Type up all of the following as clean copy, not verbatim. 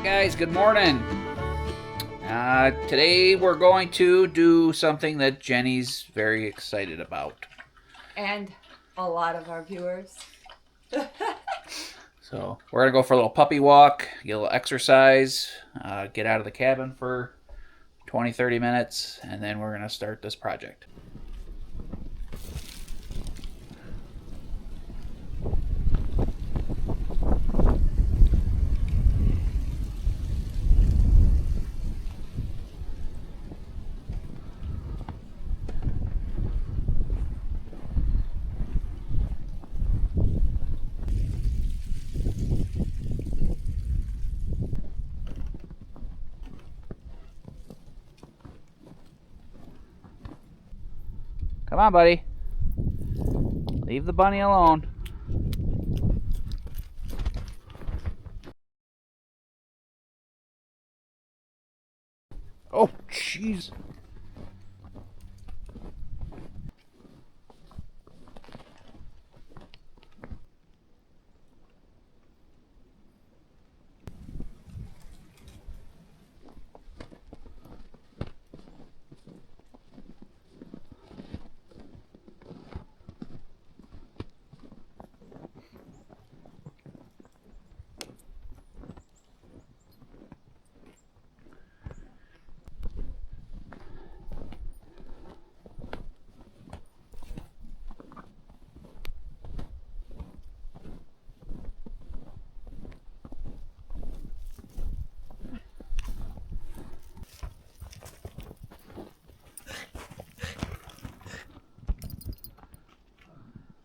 Guys, good morning. Today we're going to do something that Jenny's very excited about. And a lot of our viewers. So we're going to go for a little puppy walk, get a little exercise, get out of the cabin for 20-30 minutes, and then we're going to start this project. Come on, buddy. Leave the bunny alone. Oh, jeez.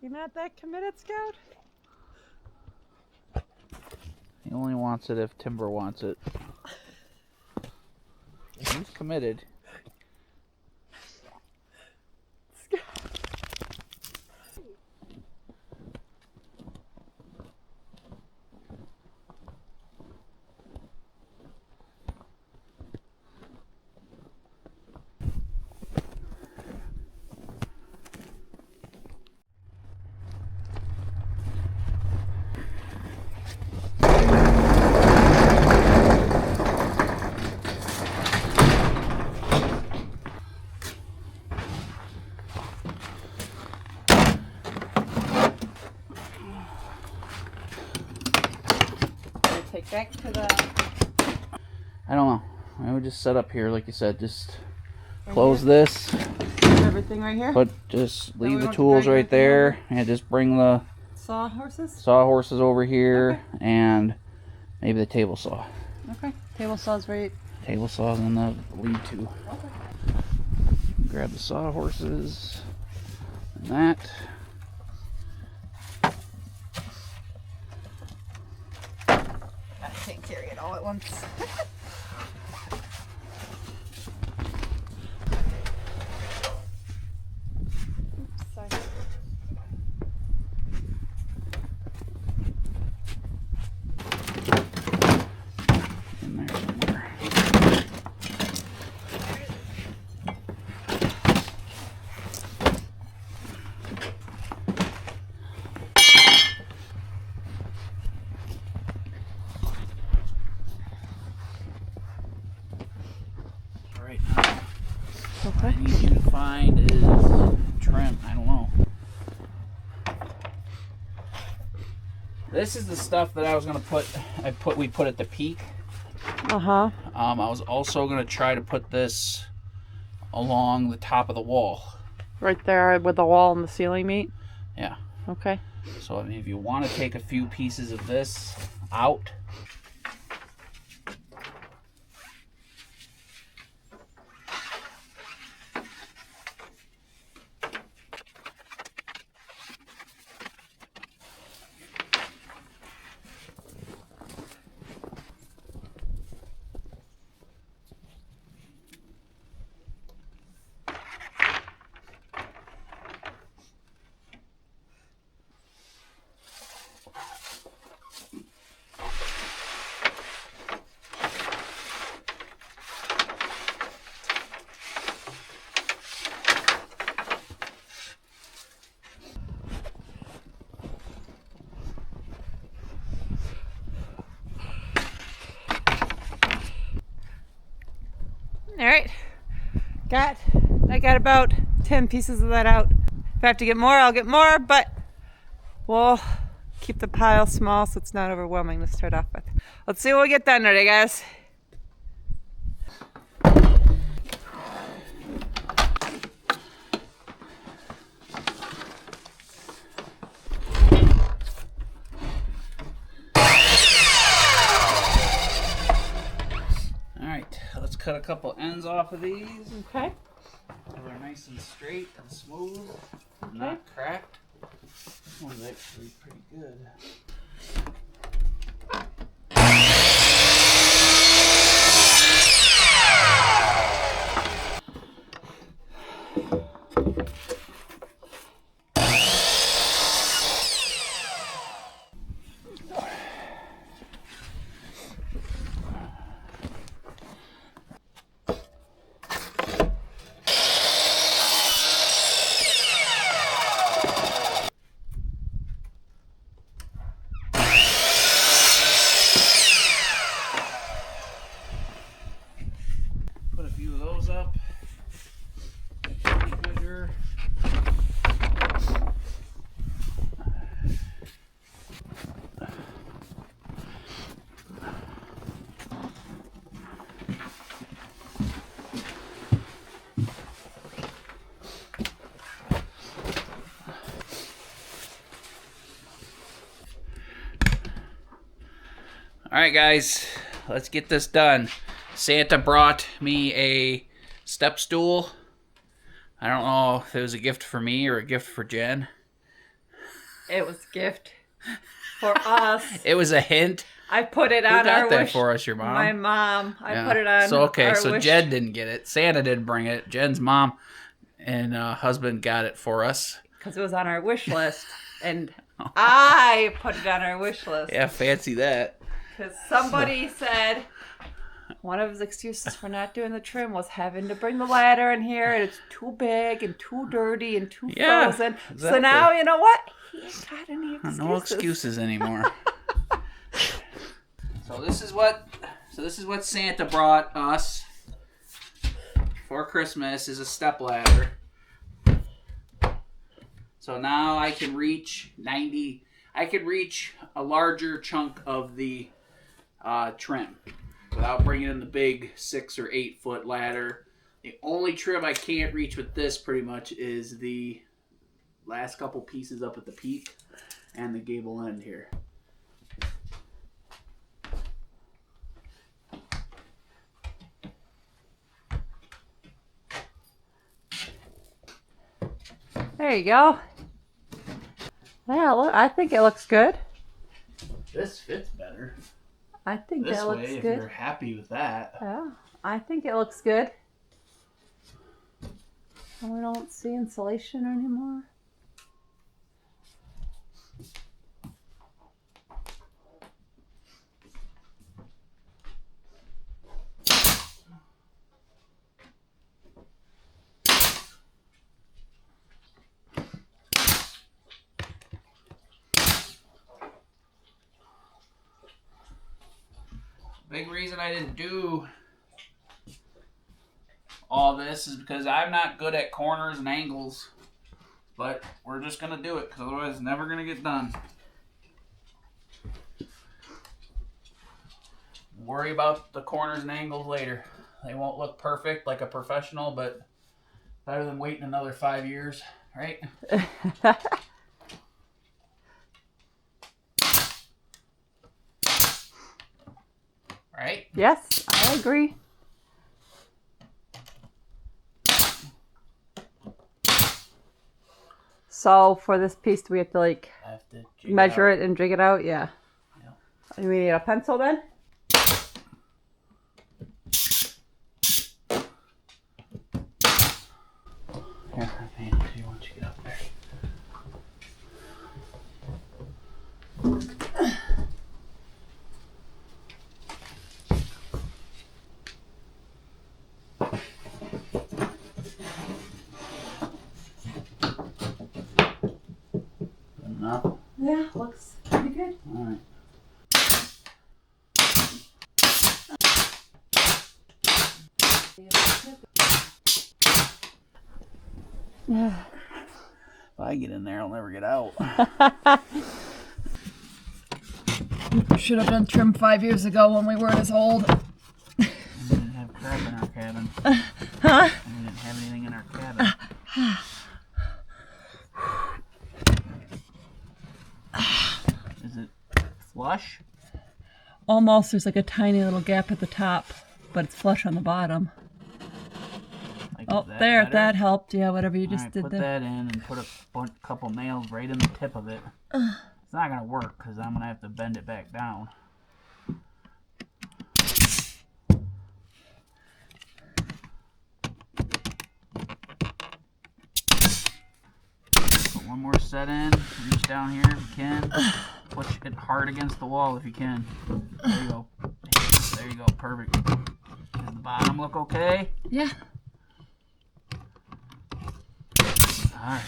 You're not that committed, Scout? He only wants it if Timber wants it. He's committed. Take back to the... I don't know. I would just set up here, like you said. Just close this. Everything right here? But just leave the want to tools drag right there. And just bring the Sawhorses over here. Okay. And maybe the table saw. Okay. Table saw's right. Table saw's in the lead-to. Okay. Grab the sawhorses. And that. I can't carry it all at once. Oops, sorry. In there somewhere. Alright, now what I need you to find is trim. I don't know. This is the stuff that I was gonna put. We put at the peak. Uh-huh. I was also gonna try to put this along the top of the wall. Right there with the wall and the ceiling meet? Yeah. Okay. So I mean, if you want to take a few pieces of this out. All right. I got about 10 pieces of that out. If I have to get more, I'll get more, but we'll keep the pile small so it's not overwhelming to start off with. Let's see what we get done today, guys. Alright, let's cut a couple ends off of these. Okay. So they're nice and straight and smooth, not cracked. This one's actually pretty good. Put a few of those up. Measure. All right, guys, let's get this done. Santa brought me a step stool. I don't know if it was a gift for me or a gift for Jen. It was a gift for us. It was a hint. I put it Who on got our that wish. for us? Your mom? My mom. I Yeah. put it on. So okay, our so wish. Jen didn't get it. Santa didn't bring it. Jen's mom and husband got it for us. Because it was on our wish list. And I put it on our wish list. Yeah, fancy that. Because somebody said one of his excuses for not doing the trim was having to bring the ladder in here and it's too big and too dirty and too Yeah, frozen. So exactly. now, you know what? He ain't got any excuses. No excuses anymore. So this is what Santa brought us for Christmas is a step ladder. So now I can reach a larger chunk of the trim without bringing in the big 6 or 8 foot ladder. The only trim I can't reach with this pretty much is the last couple pieces up at the peak and the gable end here. There you go. Yeah, look, I think it looks good. This fits better. I think This that looks way, if good. you're happy with that. Yeah, I think it looks good. And we don't see insulation anymore. Big reason I didn't do all this is because I'm not good at corners and angles. But we're just going to do it because otherwise it's never going to get done. Worry about the corners and angles later. They won't look perfect like a professional, but better than waiting another 5 years, right? Right? Yes, I agree. So for this piece, do we have to like I have to measure it and jig it out? Yeah. Yeah. Do we need a pencil then? Here, man, do you want you to get up there? Good enough? Yeah, looks pretty good. All right. If I get in there, I'll never get out. Should have been trimmed 5 years ago when we weren't as old. We didn't have crap in our cabin. Huh? And we didn't have anything in our cabin. Is it flush? Almost. There's like a tiny little gap at the top, but it's flush on the bottom. Like, Oh, that there. better? That helped. Yeah, whatever you just Alright, did put there. that in and put a couple nails right in the tip of it. It's not going to work because I'm going to have to bend it back down. Put one more set in. Reach down here if you can. Push it hard against the wall if you can. There you go. There you go. Perfect. Does the bottom look okay? Yeah. Alright.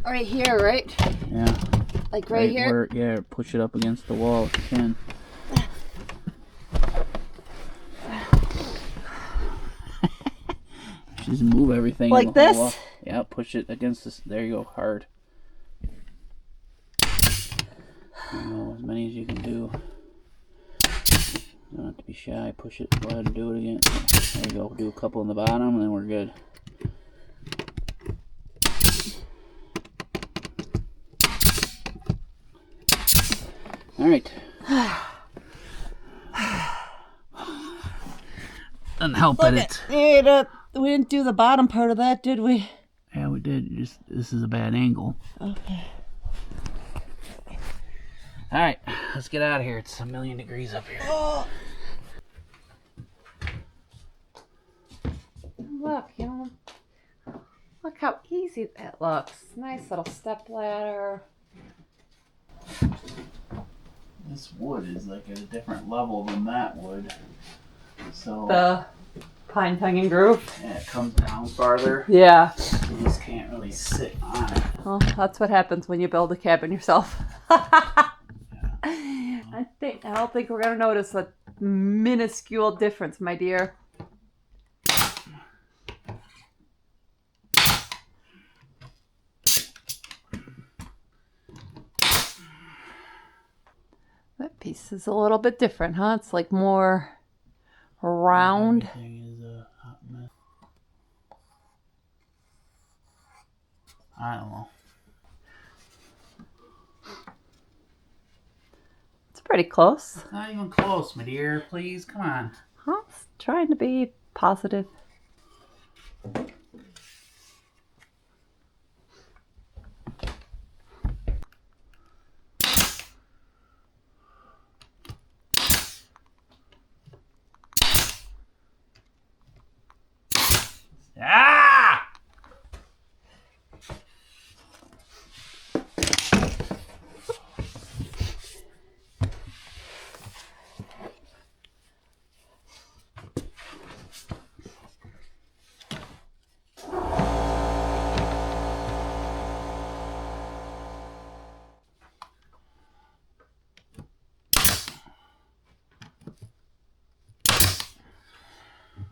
Right here, right? Yeah. Like right here? Yeah, push it up against the wall if you can. Just move everything. Like in the whole this? wall. Yeah, push it against this. There you go, hard. You know, as many as you can do. Don't have to be shy. Push it. Go ahead and do it again. There you go. Do a couple in the bottom, and then we're good. All right. Doesn't help that it's. We didn't do the bottom part of that, did we? Yeah, we did. Just this is a bad angle. Okay. All right, let's get out of here. It's 1,000,000 degrees up here. Oh. Look, you know, look how easy that looks. Nice little step ladder. This wood is like at a different level than that wood. So The pine tongue and groove. yeah, it comes down farther. Yeah. You just can't really sit on it. Well, that's what happens when you build a cabin yourself. I don't think we're gonna notice a minuscule difference, my dear. That piece is a little bit different, huh? It's like more round. Everything is a hot mess. I don't know. It's pretty close. It's not even close, my dear. Please, come on. Huh? It's trying to be positive. Ah!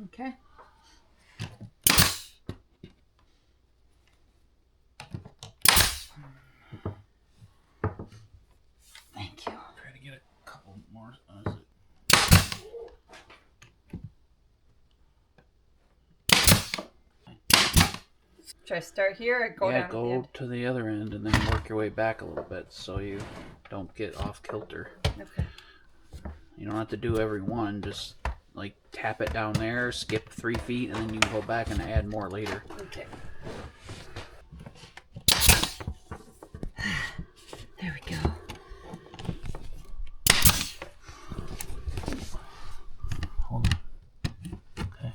Okay. Thank you. Try to get a couple more. Should I start here or go Yeah, down? go to the other end and then work your way back a little bit so you don't get off kilter. Okay. You don't have to do every one. Just like tap it down there, skip 3 feet, and then you can go back and add more later. Okay. There we go. Hold on. Okay.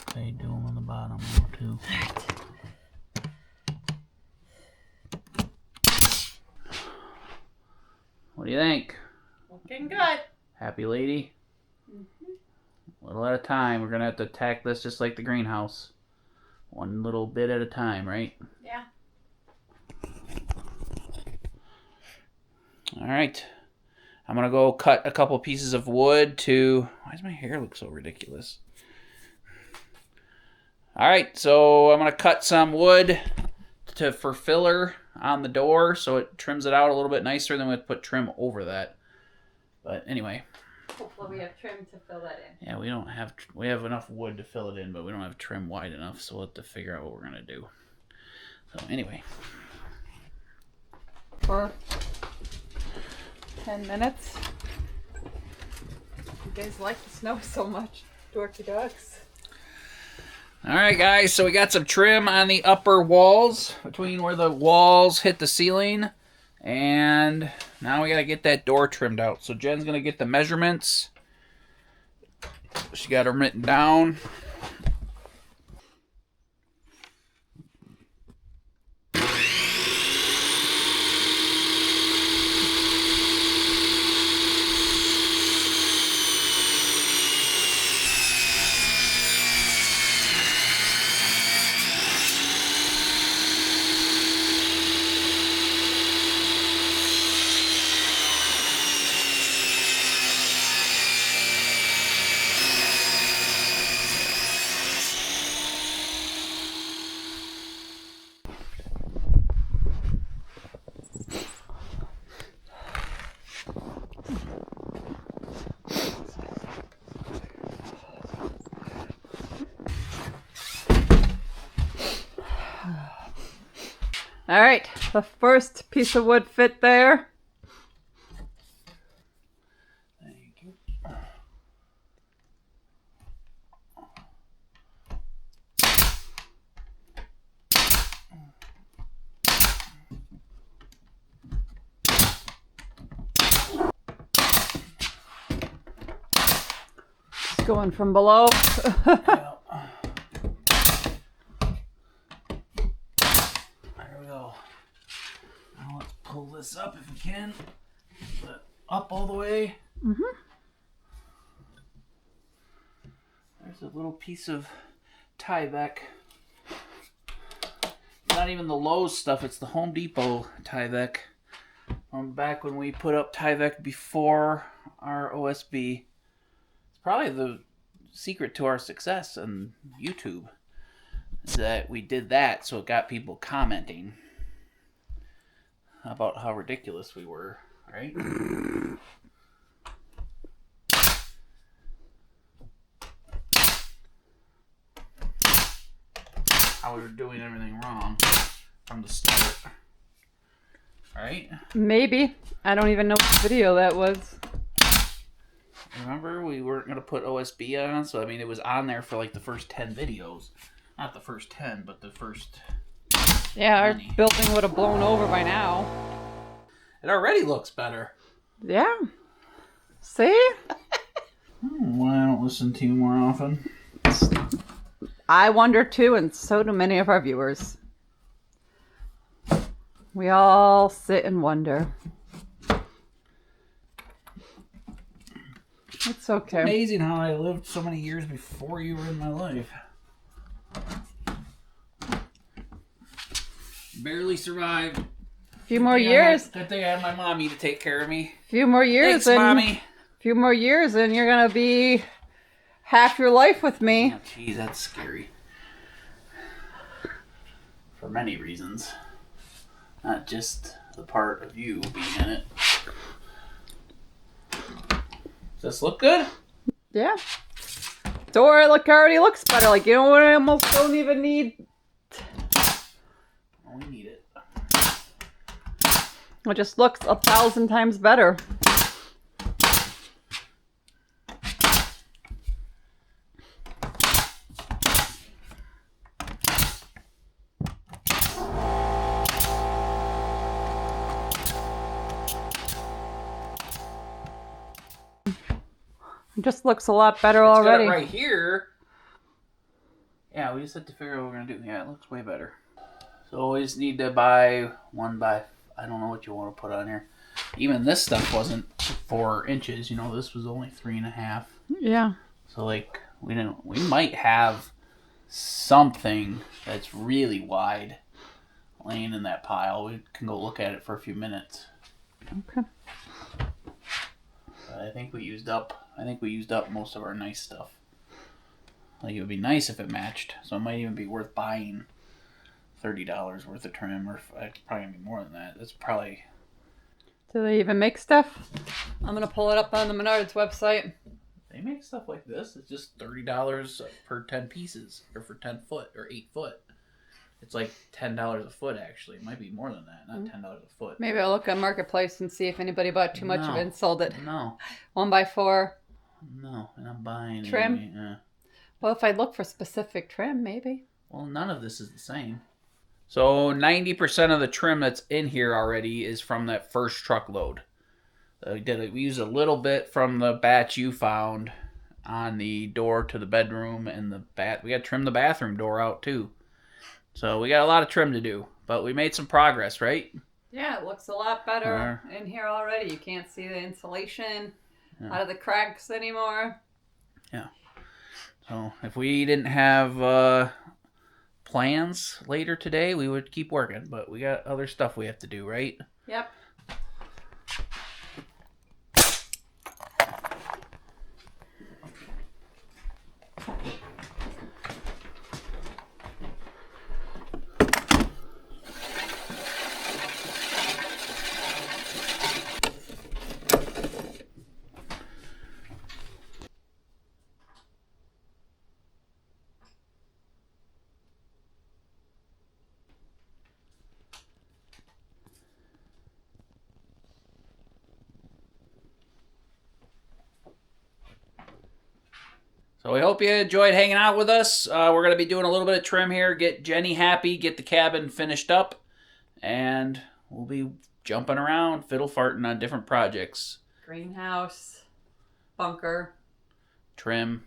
Okay, do them on the bottom too. What do you think? Looking good. Happy lady? A little at a time. We're going to have to attack this just like the greenhouse. One little bit at a time, right? Yeah. All right. I'm going to go cut a couple pieces of wood to... Why does my hair look so ridiculous? All right, so I'm going to cut some wood for filler on the door so it trims it out a little bit nicer. Then we'll put trim over that. But anyway. Hopefully we have trim to fill that in. Yeah, we have enough wood to fill it in, but we don't have trim wide enough, so we'll have to figure out what we're going to do. So anyway. For 10 minutes. You guys like the snow so much. Dorky dogs. All right, guys, so we got some trim on the upper walls, between where the walls hit the ceiling, and now we got to get that door trimmed out. So Jen's going to get the measurements. She got them written down. All right, the first piece of wood fit there. Thank you. Just going from below. There we go. Now let's pull this up if we can. Up all the way. Mm-hmm. There's a little piece of Tyvek. Not even the Lowe's stuff, it's the Home Depot Tyvek. From back when we put up Tyvek before our OSB. It's probably the secret to our success on YouTube. Is that we did that so it got people commenting about how ridiculous we were, right? How we were doing everything wrong from the start. Right? Maybe. I don't even know what video that was. Remember, we weren't going to put OSB on, so I mean, it was on there for like the first 10 videos. Not the first 10, but the first... Yeah, our many. building would have blown over by now. It already looks better. Yeah. See? Why I don't listen to you more often? I wonder too, and so do many of our viewers. We all sit and wonder. It's okay. Amazing how I lived so many years before you were in my life. Barely survived. A few more years. Good thing I had my mommy to take care of me. Few more years. Thanks, Mommy. Few more years and you're going to be half your life with me. Oh, geez, that's scary. For many reasons. Not just the part of you being in it. Does this look good? Yeah. Door already looks better. Like, you know what? I almost don't even need. We need it. It just looks 1,000 times better. It just looks a lot better It's already. got it right here. Yeah, we just have to figure out what we're going to do. Yeah, it looks way better. So we just need to buy one by... I don't know what you want to put on here. even this stuff wasn't 4 inches. You know, this was only 3.5. Yeah. So like we might have something that's really wide laying in that pile. We can go look at it for a few minutes. Okay. But I think we used up most of our nice stuff. Like, it would be nice if it matched. So it might even be worth buying $30 worth of trim, or it's probably gonna be more than that. That's probably. Do they even make stuff? I'm gonna pull it up on the Menards website. They make stuff like this. It's just $30 per 10 pieces, or for 10 foot or 8 foot. It's like $10 a foot, actually. It might be more than that, not $10 a foot. Maybe I'll look on Marketplace and see if anybody bought too much of it and sold it. No. 1x4. No, and I'm buying trim. Any, Well, if I look for specific trim, maybe. Well, none of this is the same. So 90% of the trim that's in here already is from that first truckload. We used a little bit from the batch you found on the door to the bedroom and the we got to trim the bathroom door out too. So we got a lot of trim to do, but we made some progress, right? Yeah, it looks a lot better in here already. You can't see the insulation out of the cracks anymore. Yeah. So if we didn't have plans later today, we would keep working, but we got other stuff we have to do, right? Yep. So we hope you enjoyed hanging out with us. We're going to be doing a little bit of trim here, get Jenny happy, get the cabin finished up, and we'll be jumping around, fiddle-farting on different projects. Greenhouse, bunker, trim,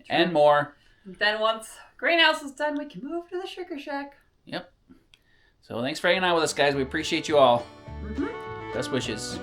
and more. Then once greenhouse is done, we can move to the sugar shack. Yep. So thanks for hanging out with us, guys. We appreciate you all. Mm-hmm. Best wishes.